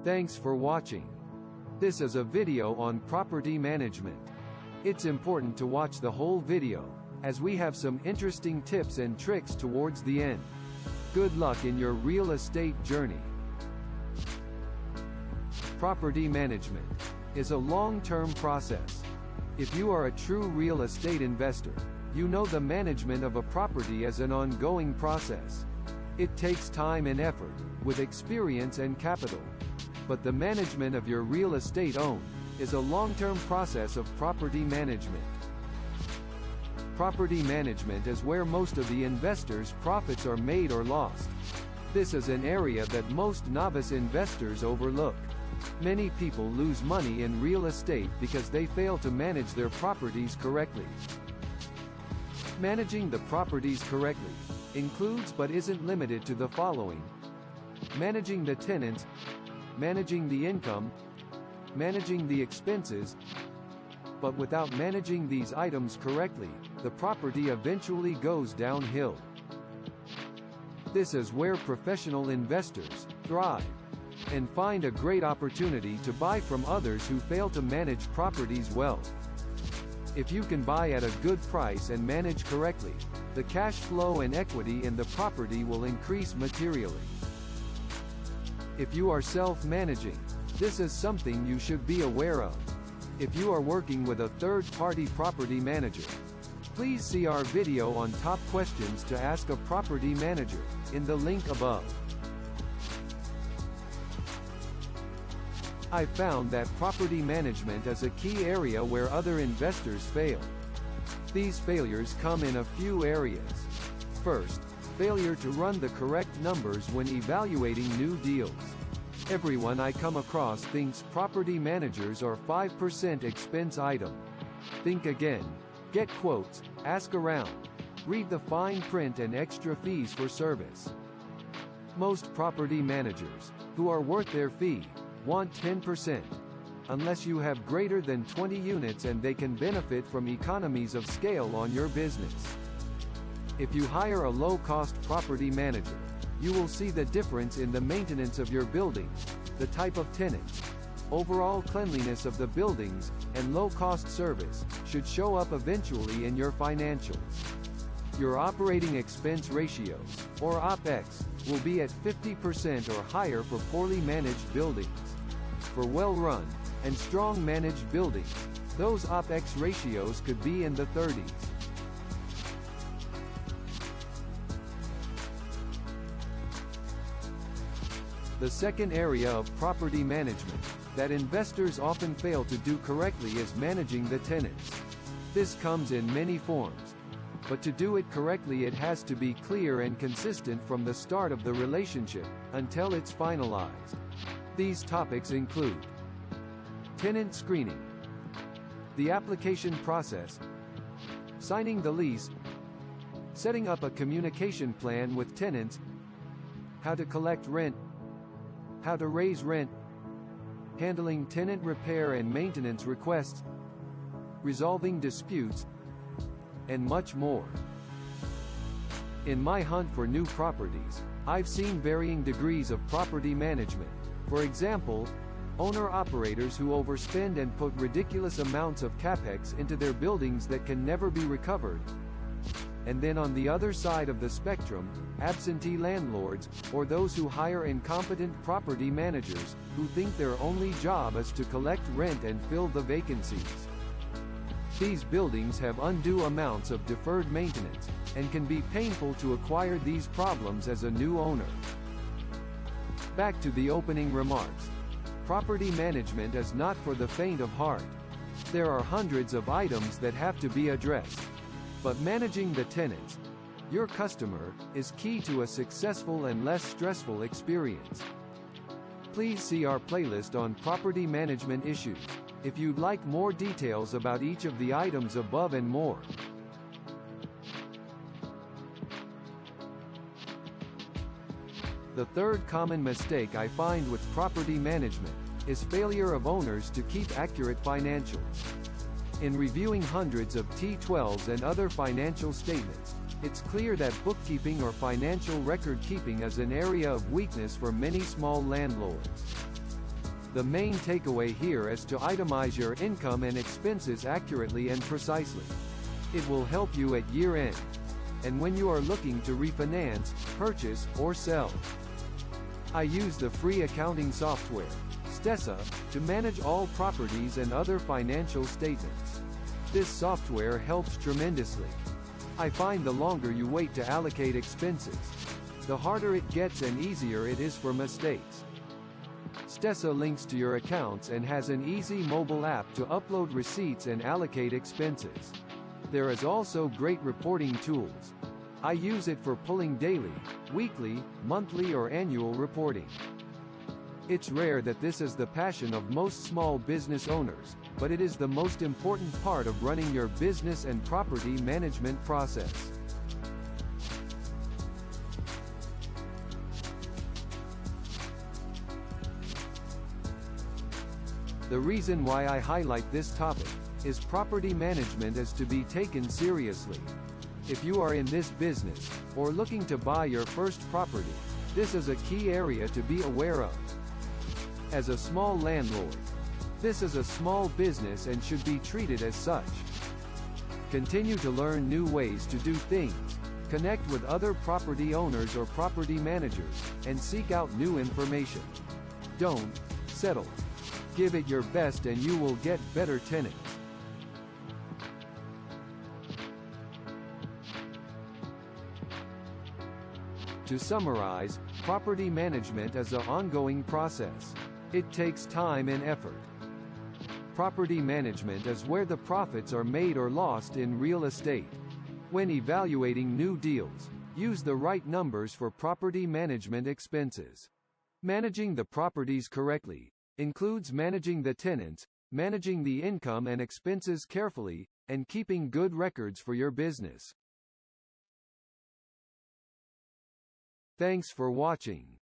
Thanks for watching. This is a video on property management. It's important to watch the whole video, as we have some interesting tips and tricks towards the end. Good luck in your real estate journey. Property management is a long-term process. If you are a true real estate investor, you know the management of a property is an ongoing process. It takes time and effort, with experience and capital. But the management of your real estate owned is a long-term process of property management. Property management is where most of the investors' profits are made or lost. This is an area that most novice investors overlook. Many people lose money in real estate because they fail to manage their properties correctly. Managing the properties correctly includes but isn't limited to the following: managing the tenants, managing the income, managing the expenses. But without managing these items correctly, the property eventually goes downhill. This is where professional investors thrive and find a great opportunity to buy from others who fail to manage properties well. If you can buy at a good price and manage correctly, the cash flow and equity in the property will increase materially. If you are self-managing, this is something you should be aware of. If you are working with a third-party property manager, please see our video on top questions to ask a property manager, in the link above. I found that property management is a key area where other investors fail. These failures come in a few areas. First, failure to run the correct numbers when evaluating new deals. Everyone I come across thinks property managers are 5% expense item. Think again. Get quotes, ask around, read the fine print and extra fees for service. Most property managers, who are worth their fee, want 10%. Unless you have greater than 20 units and they can benefit from economies of scale on your business. If you hire a low-cost property manager, you will see the difference in the maintenance of your buildings, the type of tenants, overall cleanliness of the buildings, and low-cost service should show up eventually in your financials. Your operating expense ratios, or OPEX, will be at 50% or higher for poorly managed buildings. For well-run and strong managed buildings, those OPEX ratios could be in the 30s. The second area of property management that investors often fail to do correctly is managing the tenants. This comes in many forms, but to do it correctly it has to be clear and consistent from the start of the relationship until it's finalized. These topics include tenant screening, the application process, signing the lease, setting up a communication plan with tenants, how to collect rent, how to raise rent, handling tenant repair and maintenance requests, resolving disputes, and much more. In my hunt for new properties, I've seen varying degrees of property management. For example, owner-operators who overspend and put ridiculous amounts of capex into their buildings that can never be recovered. And then on the other side of the spectrum, absentee landlords, or those who hire incompetent property managers, who think their only job is to collect rent and fill the vacancies. These buildings have undue amounts of deferred maintenance, and can be painful to acquire these problems as a new owner. Back to the opening remarks. Property management is not for the faint of heart. There are hundreds of items that have to be addressed. But managing the tenants, your customer, is key to a successful and less stressful experience. Please see our playlist on property management issues, if you'd like more details about each of the items above and more. The third common mistake I find with property management is failure of owners to keep accurate financials. In reviewing hundreds of T12s and other financial statements, it's clear that bookkeeping or financial record keeping is an area of weakness for many small landlords. The main takeaway here is to itemize your income and expenses accurately and precisely. It will help you at year-end, and when you are looking to refinance, purchase, or sell. I use the free accounting software, Stessa, to manage all properties and other financial statements. This software helps tremendously. I find the longer you wait to allocate expenses, the harder it gets and easier it is for mistakes. Stessa links to your accounts and has an easy mobile app to upload receipts and allocate expenses. There is also great reporting tools. I use it for pulling daily, weekly, monthly or annual reporting. It's rare that this is the passion of most small business owners, but it is the most important part of running your business and property management process. The reason why I highlight this topic is property management is to be taken seriously. If you are in this business, or looking to buy your first property, this is a key area to be aware of. As a small landlord, this is a small business and should be treated as such. Continue to learn new ways to do things, connect with other property owners or property managers, and seek out new information. Don't settle. Give it your best and you will get better tenants. To summarize, property management is an ongoing process. It takes time and effort. Property management is where the profits are made or lost in real estate. When evaluating new deals, use the right numbers for property management expenses. Managing the properties correctly includes managing the tenants, managing the income and expenses carefully, and keeping good records for your business. Thanks for watching.